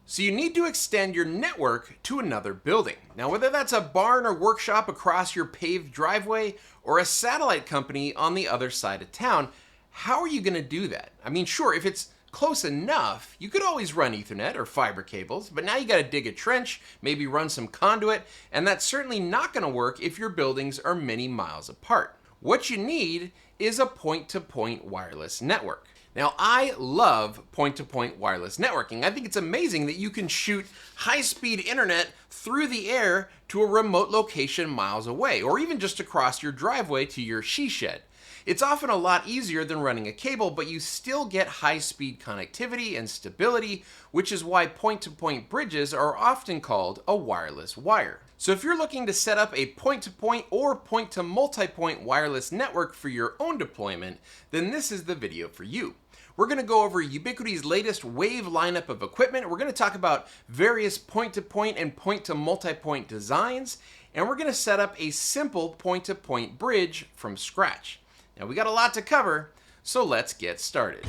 So you need to extend your network to another building. Now, whether that's a barn or workshop across your paved driveway or a satellite company on the other side of town, how are you going to do that? I mean, sure, if it's close enough, you could always run Ethernet or fiber cables, but now you got to dig a trench, maybe run some conduit, and that's certainly not going to work if your buildings are many miles apart. What you need is a point-to-point wireless network. Now, I love point-to-point wireless networking. I think it's amazing that you can shoot high-speed internet through the air to a remote location miles away, or even just across your driveway to your she shed. It's often a lot easier than running a cable, but you still get high-speed connectivity and stability, which is why point-to-point bridges are often called a wireless wire. So if you're looking to set up a point-to-point or point-to-multipoint wireless network for your own deployment, then this is the video for you. We're going to go over Ubiquiti's latest wave lineup of equipment. We're going to talk about various point-to-point and point-to-multipoint designs, and we're going to set up a simple point-to-point bridge from scratch. Now, we got a lot to cover, so let's get started.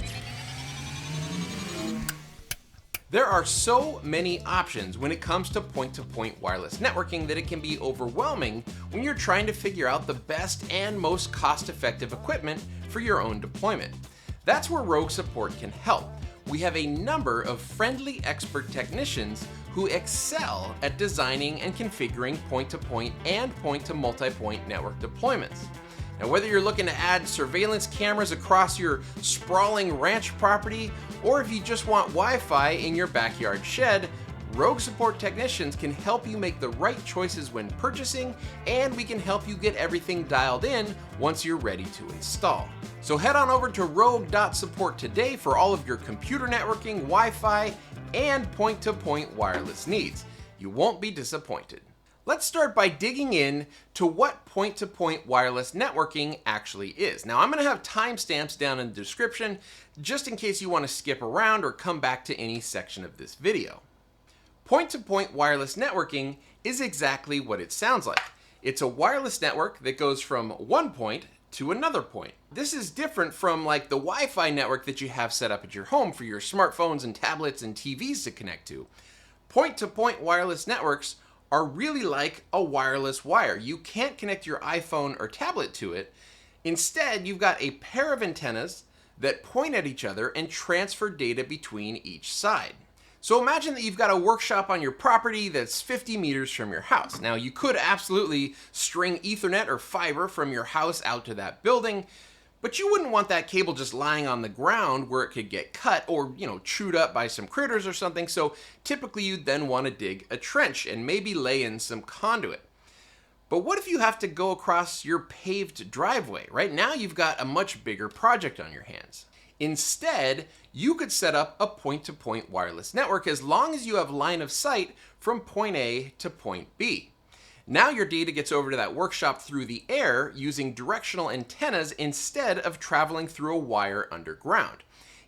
There are so many options when it comes to point-to-point wireless networking that it can be overwhelming when you're trying to figure out the best and most cost-effective equipment for your own deployment. That's where Rogue Support can help. We have a number of friendly expert technicians who excel at designing and configuring point-to-point and point-to-multipoint network deployments. Now, whether you're looking to add surveillance cameras across your sprawling ranch property, or if you just want Wi-Fi in your backyard shed, Rogue Support technicians can help you make the right choices when purchasing, and we can help you get everything dialed in once you're ready to install. So head on over to rogue.support today for all of your computer networking, Wi-Fi, and point-to-point wireless needs. You won't be disappointed. Let's start by digging in to what point-to-point wireless networking actually is. Now, I'm going to have timestamps down in the description just in case you want to skip around or come back to any section of this video. Point-to-point wireless networking is exactly what it sounds like. It's a wireless network that goes from one point to another point. This is different from like the Wi-Fi network that you have set up at your home for your smartphones and tablets and TVs to connect to. Point-to-point wireless networks are really like a wireless wire. You can't connect your iPhone or tablet to it. Instead, you've got a pair of antennas that point at each other and transfer data between each side. So imagine that you've got a workshop on your property that's 50 meters from your house. Now, you could absolutely string Ethernet or fiber from your house out to that building, but you wouldn't want that cable just lying on the ground where it could get cut or, chewed up by some critters or something. So typically you'd then want to dig a trench and maybe lay in some conduit. But what if you have to go across your paved driveway? Right now you've got a much bigger project on your hands. Instead, you could set up a point-to-point wireless network as long as you have line of sight from point A to point B. Now your data gets over to that workshop through the air using directional antennas instead of traveling through a wire underground.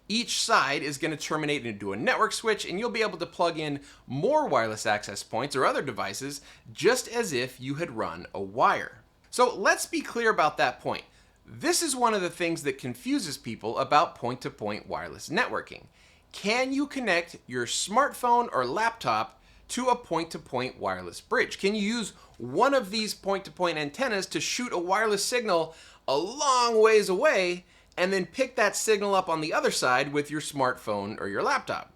Each side is going to terminate into a network switch, and you'll be able to plug in more wireless access points or other devices just as if you had run a wire. So let's be clear about that point. This is one of the things that confuses people about point-to-point wireless networking. Can you connect your smartphone or laptop to a point-to-point wireless bridge? Can you use one of these point-to-point antennas to shoot a wireless signal a long ways away and then pick that signal up on the other side with your smartphone or your laptop?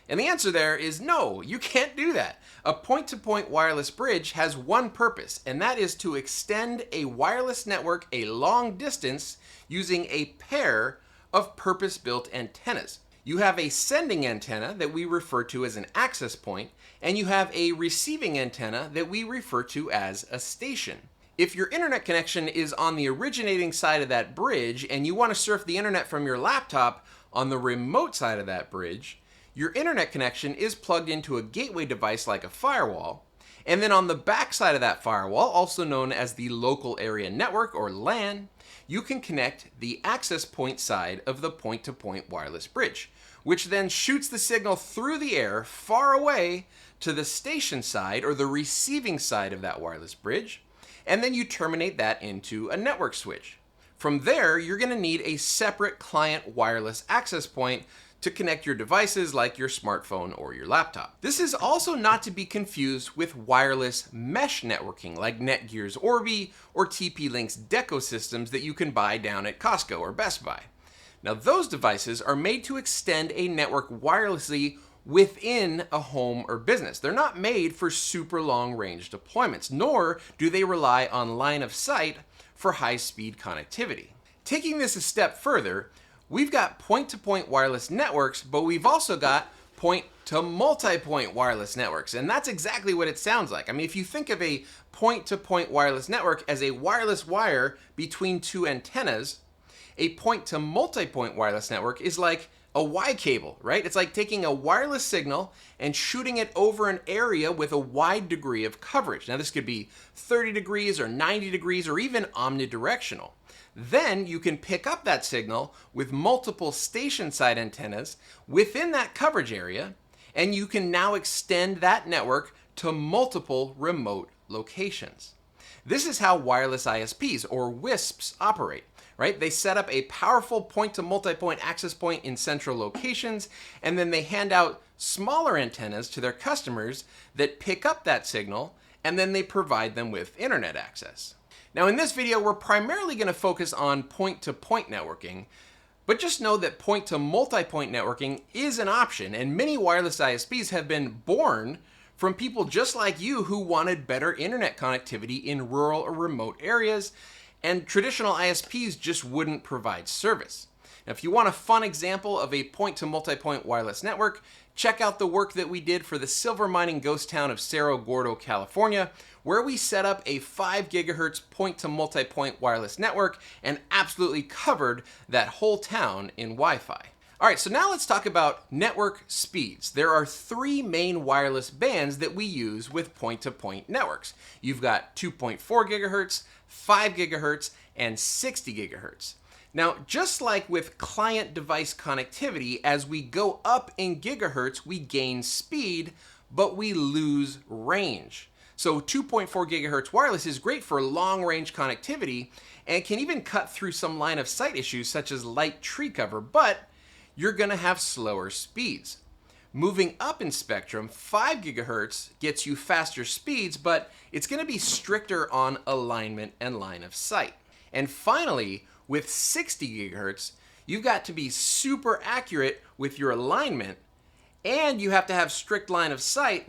And the answer there is no, you can't do that. A point-to-point wireless bridge has one purpose, and that is to extend a wireless network a long distance using a pair of purpose-built antennas. You have a sending antenna that we refer to as an access point, and you have a receiving antenna that we refer to as a station. If your internet connection is on the originating side of that bridge and you want to surf the internet from your laptop on the remote side of that bridge, your internet connection is plugged into a gateway device like a firewall, and then on the back side of that firewall, also known as the local area network or LAN, you can connect the access point side of the point-to-point wireless bridge, which then shoots the signal through the air far away to the station side or the receiving side of that wireless bridge, and then you terminate that into a network switch. From there, you're going to need a separate client wireless access point to connect your devices like your smartphone or your laptop. This is also not to be confused with wireless mesh networking like Netgear's Orbi or TP-Link's Deco systems that you can buy down at Costco or Best Buy. Now those devices are made to extend a network wirelessly within a home or business. They're not made for super long range deployments, nor do they rely on line of sight for high-speed connectivity. Taking this a step further, we've got point-to-point wireless networks, but we've also got point-to-multipoint wireless networks, and that's exactly what it sounds like. I mean, if you think of a point-to-point wireless network as a wireless wire between two antennas, a point-to-multipoint wireless network is like a Y cable, right? It's like taking a wireless signal and shooting it over an area with a wide degree of coverage. Now this could be 30 degrees or 90 degrees or even omnidirectional. Then you can pick up that signal with multiple station side antennas within that coverage area, and you can now extend that network to multiple remote locations. This is how wireless ISPs or WISPs operate. Right? They set up a powerful point-to-multipoint access point in central locations, and then they hand out smaller antennas to their customers that pick up that signal, and then they provide them with internet access. Now in this video, we're primarily going to focus on point-to-point networking, but just know that point-to-multipoint networking is an option, and many wireless ISPs have been born from people just like you who wanted better internet connectivity in rural or remote areas, and traditional ISPs just wouldn't provide service. Now, if you want a fun example of a point-to-multipoint wireless network, check out the work that we did for the silver mining ghost town of Cerro Gordo, California, where we set up a 5 gigahertz point-to-multipoint wireless network and absolutely covered that whole town in Wi-Fi. All right, so now let's talk about network speeds. There are 3 main wireless bands that we use with point-to-point networks. You've got 2.4 gigahertz, 5 gigahertz, and 60 gigahertz. Now, just like with client device connectivity, as we go up in gigahertz, we gain speed, but we lose range. So 2.4 gigahertz wireless is great for long range connectivity and can even cut through some line of sight issues such as light tree cover, but you're gonna have slower speeds. Moving up in spectrum, 5 gigahertz gets you faster speeds, but it's gonna be stricter on alignment and line of sight. And finally, with 60 gigahertz, you've got to be super accurate with your alignment, and you have to have strict line of sight,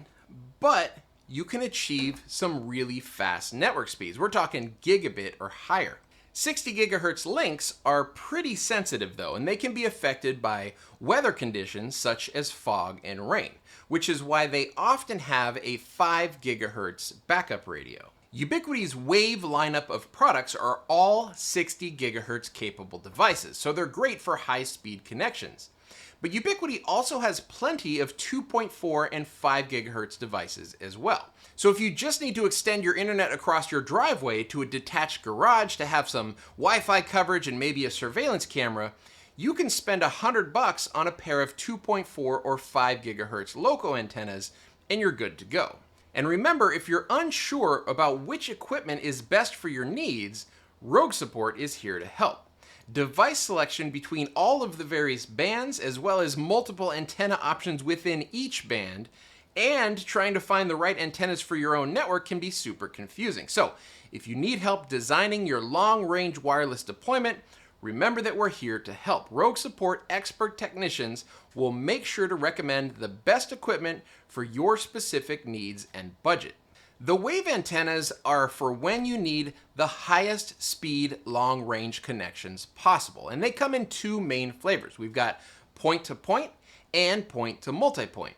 but you can achieve some really fast network speeds. We're talking gigabit or higher. 60 gigahertz links are pretty sensitive though, and they can be affected by weather conditions such as fog and rain, which is why they often have a 5 gigahertz backup radio. Ubiquiti's Wave lineup of products are all 60 gigahertz capable devices, so they're great for high-speed connections. But Ubiquiti also has plenty of 2.4 and 5 gigahertz devices as well. So if you just need to extend your internet across your driveway to a detached garage to have some Wi-Fi coverage and maybe a surveillance camera, you can spend $100 on a pair of 2.4 or 5 gigahertz local antennas and you're good to go. And remember, if you're unsure about which equipment is best for your needs, Rogue Support is here to help. Device selection between all of the various bands, as well as multiple antenna options within each band, and trying to find the right antennas for your own network can be super confusing. So, if you need help designing your long-range wireless deployment, remember that we're here to help. Rogue Support expert technicians will make sure to recommend the best equipment for your specific needs and budget. The Wave antennas are for when you need the highest speed long-range connections possible, and they come in 2 main flavors. We've got point-to-point and point-to-multipoint.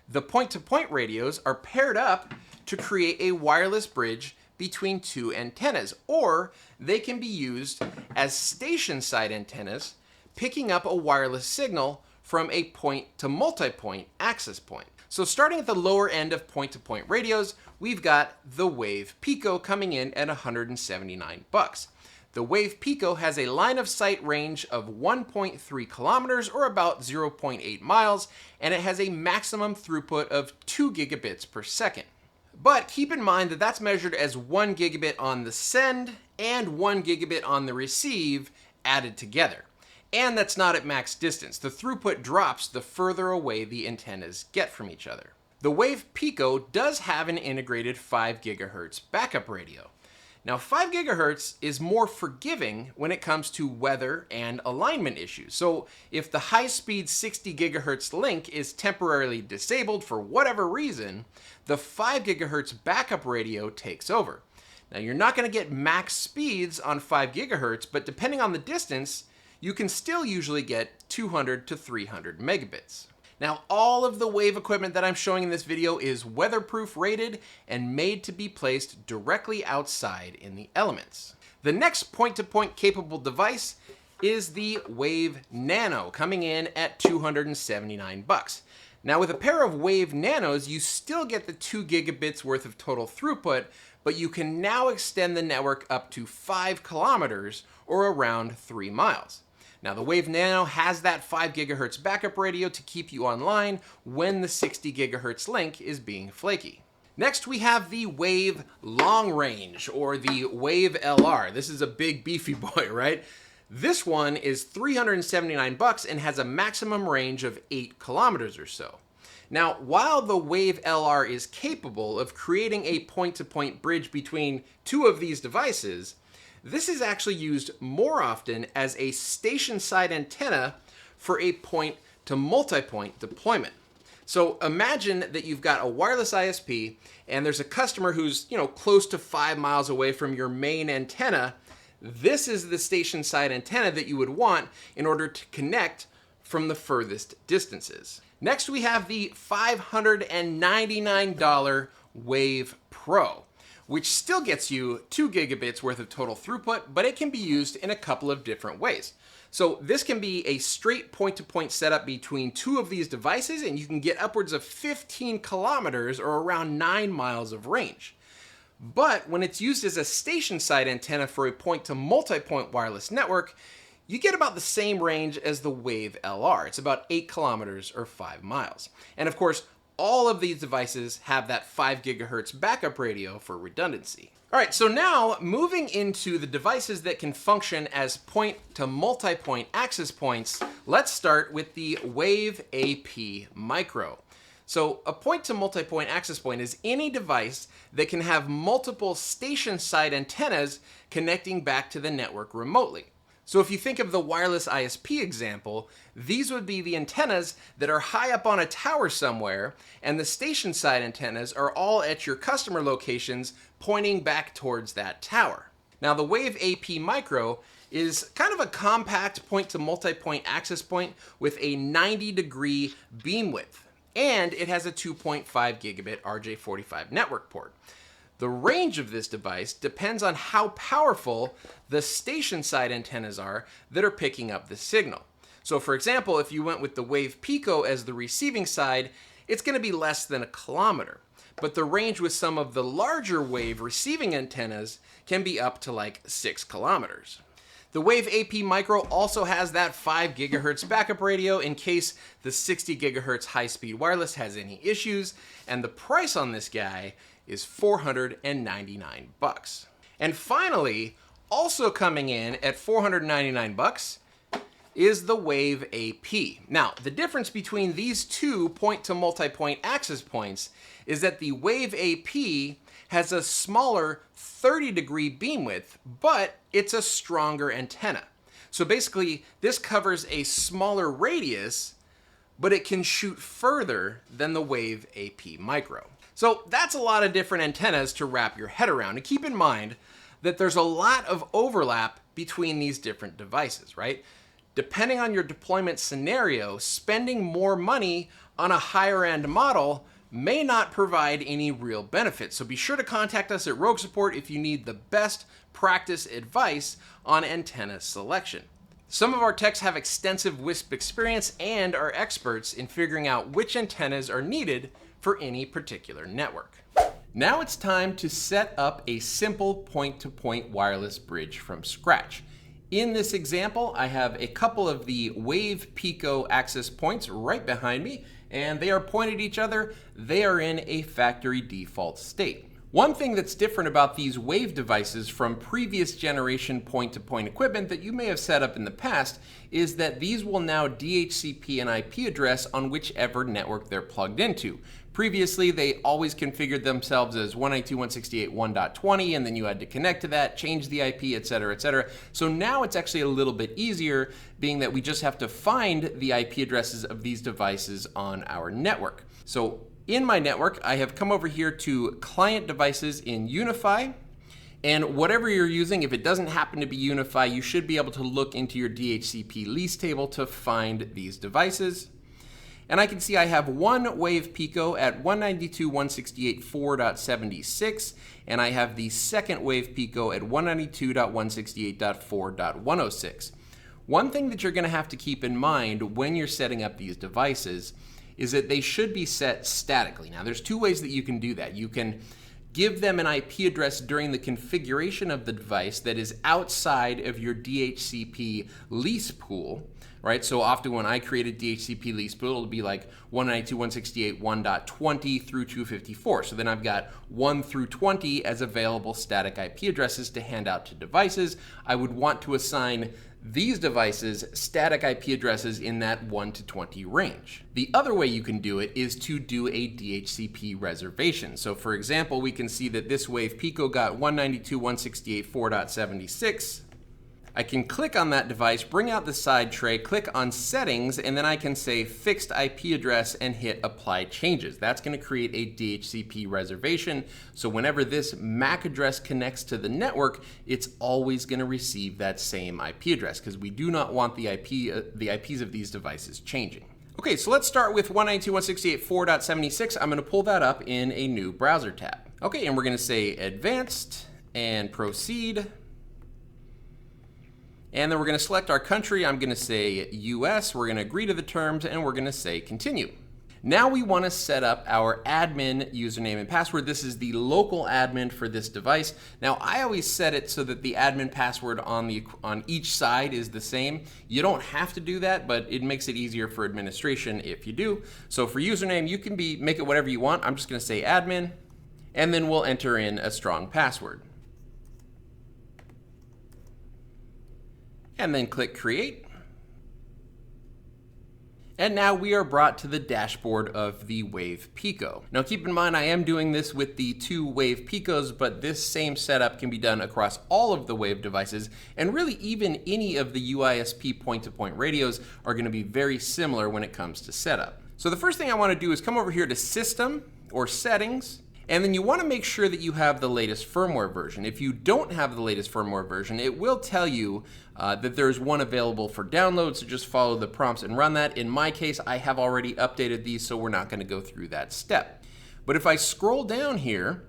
The point-to-point radios are paired up to create a wireless bridge between 2 antennas, or they can be used as station-side antennas, picking up a wireless signal from a point-to-multipoint access point. So starting at the lower end of point-to-point radios, we've got the Wave Pico coming in at $179. The Wave Pico has a line of sight range of 1.3 kilometers or about 0.8 miles, and it has a maximum throughput of 2 gigabits per second. But keep in mind that that's measured as 1 gigabit on the send and 1 gigabit on the receive added together. And that's not at max distance. The throughput drops the further away the antennas get from each other. The Wave Pico does have an integrated 5 GHz backup radio. Now 5 GHz is more forgiving when it comes to weather and alignment issues. So if the high-speed 60 GHz link is temporarily disabled for whatever reason, the 5 GHz backup radio takes over. Now you're not going to get max speeds on 5 GHz, but depending on the distance, you can still usually get 200 to 300 megabits. Now, all of the Wave equipment that I'm showing in this video is weatherproof rated and made to be placed directly outside in the elements. The next point-to-point capable device is the Wave Nano, coming in at $279. Now, with a pair of Wave Nanos, you still get the 2 gigabits worth of total throughput, but you can now extend the network up to 5 kilometers or around 3 miles. Now the Wave Nano has that 5 GHz backup radio to keep you online when the 60 GHz link is being flaky. Next we have the Wave Long Range, or the Wave LR. This is a big beefy boy, right? This one is $379 and has a maximum range of 8 kilometers or so. Now, while the Wave LR is capable of creating a point-to-point bridge between two of these devices, this is actually used more often as a station-side antenna for a point-to-multipoint deployment. So imagine that you've got a wireless ISP and there's a customer who's, close to 5 miles away from your main antenna. This is the station-side antenna that you would want in order to connect from the furthest distances. Next, we have the $599 Wave Pro, which still gets you 2 gigabits worth of total throughput, but it can be used in a couple of different ways. So this can be a straight point-to-point setup between two of these devices, and you can get upwards of 15 kilometers or around 9 miles of range. But when it's used as a station-side antenna for a point-to-multipoint wireless network, you get about the same range as the Wave LR. It's about 8 kilometers or 5 miles. And of course, all of these devices have that 5 gigahertz backup radio for redundancy. All right, so now moving into the devices that can function as point-to-multipoint access points, let's start with the Wave AP Micro. So a point-to-multipoint access point is any device that can have multiple station-side antennas connecting back to the network remotely. So if you think of the wireless ISP example, these would be the antennas that are high up on a tower somewhere, and the station side antennas are all at your customer locations pointing back towards that tower. Now the Wave AP Micro is kind of a compact point-to-multipoint access point with a 90-degree beam width, and it has a 2.5 gigabit RJ45 network port. The range of this device depends on how powerful the station side antennas are that are picking up the signal. So for example, if you went with the Wave Pico as the receiving side, it's going to be less than a kilometer. But the range with some of the larger Wave receiving antennas can be up to like 6 kilometers. The Wave AP Micro also has that 5 gigahertz backup radio in case the 60 gigahertz high-speed wireless has any issues, and the price on this guy is $499. And finally, also coming in at $499 is the Wave AP. Now, the difference between these two point-to-multipoint access points is that the Wave AP has a smaller 30-degree beam width, but it's a stronger antenna. So basically, this covers a smaller radius, but it can shoot further than the Wave AP Micro. So that's a lot of different antennas to wrap your head around. And keep in mind that there's a lot of overlap between these different devices, right? Depending on your deployment scenario, spending more money on a higher end model may not provide any real benefit. So be sure to contact us at Rogue Support if you need the best practice advice on antenna selection. Some of our techs have extensive WISP experience and are experts in figuring out which antennas are needed for any particular network. Now it's time to set up a simple point-to-point wireless bridge from scratch. In this example, I have a couple of the Wave Pico access points right behind me, and they are pointed at each other. They are in a factory default state. One thing that's different about these wave devices from previous generation point-to-point equipment that you may have set up in the past is that these will now DHCP an IP address on whichever network they're plugged into. Previously, they always configured themselves as 192.168.1.20, and then you had to connect to that, change the IP, etc., etc. So now it's actually a little bit easier, being that we just have to find the IP addresses of these devices on our network. So in my network, I have come over here to client devices in Unify, and whatever you're using, if it doesn't happen to be Unify, you should be able to look into your DHCP lease table to find these devices. And I can see I have one wave Pico at 192.168.4.76, and I have the second wave Pico at 192.168.4.106. One thing that you're going to have to keep in mind when you're setting up these devices is that they should be set statically. Now, there's two ways that you can do that. You can give them an IP address during the configuration of the device that is outside of your DHCP lease pool, right? So often when I create a DHCP lease pool, it'll be like 192.168.1.20 through 254. So then I've got 1 through 20 as available static IP addresses to hand out to devices. I would want to assign these devices static IP addresses in that 1 to 20 range. The other way you can do it is to do a DHCP reservation. So for example, we can see that this wave Pico got 192.168.4.76. I can click on that device, bring out the side tray, click on settings, and then I can say fixed IP address and hit apply changes. That's going to create a DHCP reservation. So whenever this MAC address connects to the network, it's always going to receive that same IP address because we do not want the IPs of these devices changing. Okay, so let's start with 192.168.4.76. I'm going to pull that up in a new browser tab. Okay, and we're going to say advanced and proceed. And then we're going to select our country. I'm going to say US. We're going to agree to the terms, and we're going to say continue. Now we want to set up our admin username and password. This is the local admin for this device. Now I always set it so that the admin password on each side is the same. You don't have to do that, but it makes it easier for administration if you do. So for username, you can make it whatever you want. I'm just going to say admin, and then we'll enter in a strong password. And then click create. And now we are brought to the dashboard of the Wave Pico. Now keep in mind, I am doing this with the two Wave Picos, but this same setup can be done across all of the Wave devices, and really even any of the UISP point-to-point radios are going to be very similar when it comes to setup. So the first thing I want to do is come over here to System or Settings, and then you want to make sure that you have the latest firmware version. If you don't have the latest firmware version, it will tell you that there's one available for download, so just follow the prompts and run that. In my case, I have already updated these, so we're not going to go through that step. But if I scroll down here,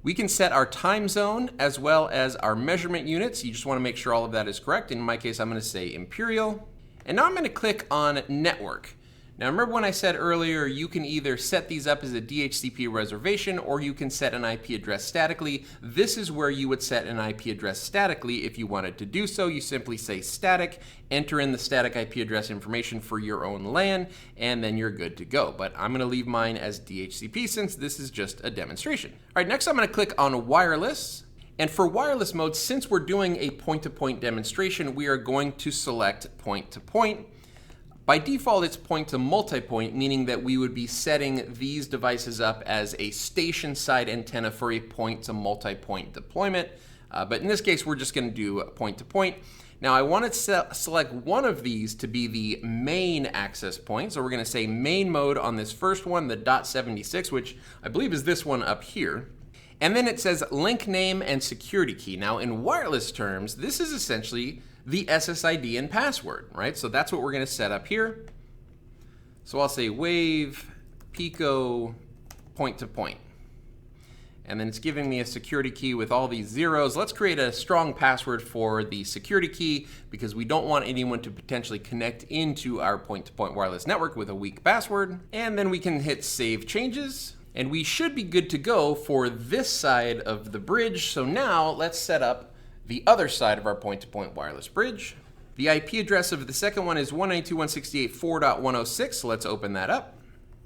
we can set our time zone as well as our measurement units. You just want to make sure all of that is correct. In my case, I'm going to say imperial. And now I'm going to click on network. Now remember when I said earlier, you can either set these up as a DHCP reservation or you can set an IP address statically. This is where you would set an IP address statically if you wanted to do so. You simply say static, enter in the static IP address information for your own LAN, and then you're good to go. But I'm going to leave mine as DHCP since this is just a demonstration. All right, next I'm going to click on wireless. And for wireless mode, since we're doing a point-to-point demonstration, we are going to select point-to-point. By default, it's point to multi-point, meaning that we would be setting these devices up as a station side antenna for a point to multi-point deployment. But in this case, we're just going to do point to point. Now I want to select one of these to be the main access point. So we're going to say main mode on this first one, the .76, which I believe is this one up here. And then it says link name and security key. Now in wireless terms, this is essentially the SSID and password, right? So that's what we're going to set up here. So I'll say Wave Pico point to point. And then it's giving me a security key with all these zeros. Let's create a strong password for the security key because we don't want anyone to potentially connect into our point-to-point wireless network with a weak password. And then we can hit save changes. And we should be good to go for this side of the bridge. So now let's set up the other side of our point-to-point wireless bridge. The IP address of the second one is 192.168.4.106, so let's open that up.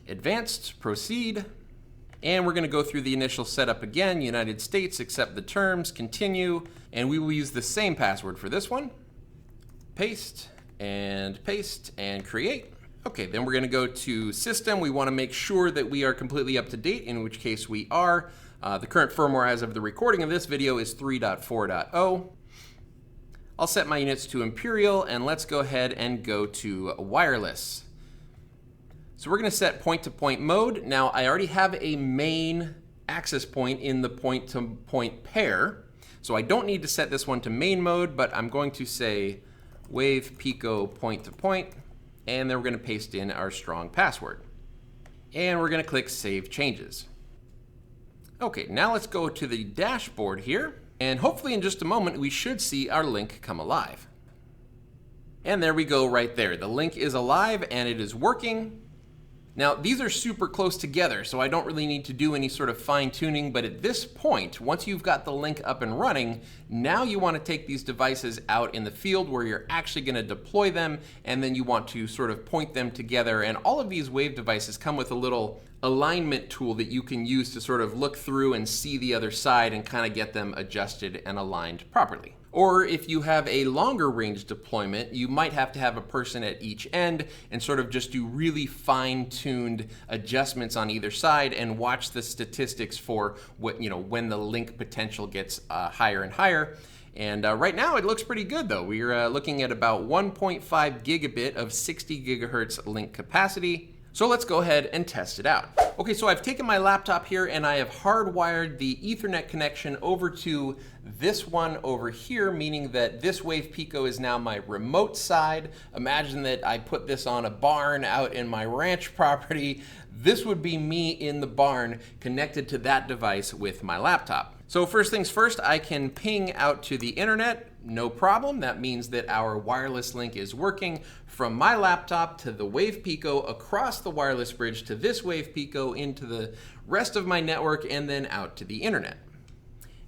Advanced, proceed. And we're going to go through the initial setup again, United States, accept the terms, continue, and we will use the same password for this one. Paste, and create. Okay, then we're going to go to System. We want to make sure that we are completely up to date, in which case we are. The current firmware as of the recording of this video is 3.4.0. I'll set my units to Imperial, and let's go ahead and go to Wireless. So we're going to set point-to-point mode. Now, I already have a main access point in the point-to-point pair, so I don't need to set this one to main mode, but I'm going to say Wave Pico point-to-point, and then we're going to paste in our strong password. And we're going to click Save Changes. Okay, now let's go to the dashboard here, and hopefully in just a moment we should see our link come alive. And there we go right there. The link is alive and it is working. Now, these are super close together, so I don't really need to do any sort of fine tuning, but at this point, once you've got the link up and running, now you want to take these devices out in the field where you're actually going to deploy them, and then you want to sort of point them together. And all of these Wave devices come with a little alignment tool that you can use to sort of look through and see the other side and kind of get them adjusted and aligned properly. Or if you have a longer range deployment, you might have to have a person at each end and sort of just do really fine-tuned adjustments on either side and watch the statistics for what, when the link potential gets higher and higher. And right now it looks pretty good though. We're looking at about 1.5 gigabit of 60 gigahertz link capacity. So let's go ahead and test it out. Okay, so I've taken my laptop here and I have hardwired the Ethernet connection over to this one over here, meaning that this Wave Pico is now my remote side. Imagine that I put this on a barn out in my ranch property. This would be me in the barn connected to that device with my laptop. So first things first, I can ping out to the internet, no problem. That means that our wireless link is working from my laptop to the Wave Pico, across the wireless bridge to this Wave Pico, into the rest of my network, and then out to the internet.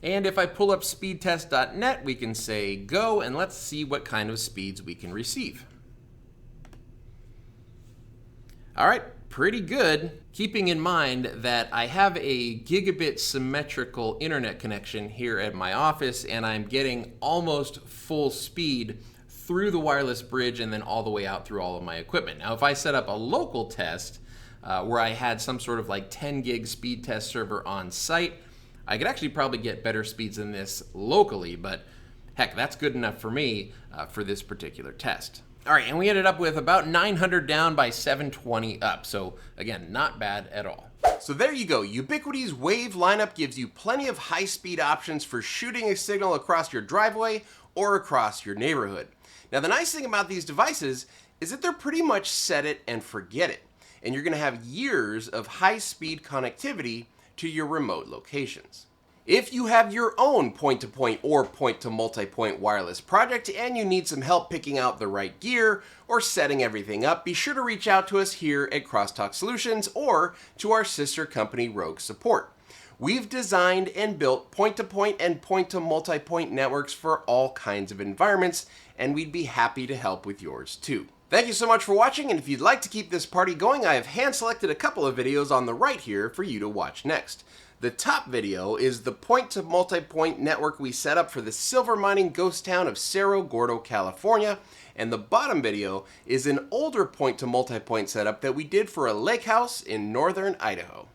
And if I pull up speedtest.net, we can say go, and let's see what kind of speeds we can receive. All right, pretty good, keeping in mind that I have a gigabit symmetrical internet connection here at my office, and I'm getting almost full speed through the wireless bridge and then all the way out through all of my equipment. Now, if I set up a local test where I had some sort of like 10 gig speed test server on site, I could actually probably get better speeds than this locally, but heck, that's good enough for me for this particular test. All right, and we ended up with about 900 down by 720 up. So again, not bad at all. So there you go. Ubiquiti's Wave lineup gives you plenty of high-speed options for shooting a signal across your driveway or across your neighborhood. Now, the nice thing about these devices is that they're pretty much set it and forget it. And you're gonna have years of high-speed connectivity to your remote locations. If you have your own point-to-point or point-to-multipoint wireless project and you need some help picking out the right gear or setting everything up, be sure to reach out to us here at Crosstalk Solutions or to our sister company Rogue Support. We've designed and built point-to-point and point-to-multipoint networks for all kinds of environments, and we'd be happy to help with yours too. Thank you so much for watching, and if you'd like to keep this party going, I have hand-selected a couple of videos on the right here for you to watch next. The top video is the point-to-multipoint network we set up for the silver mining ghost town of Cerro Gordo, California, and the bottom video is an older point-to-multipoint setup that we did for a lake house in northern Idaho.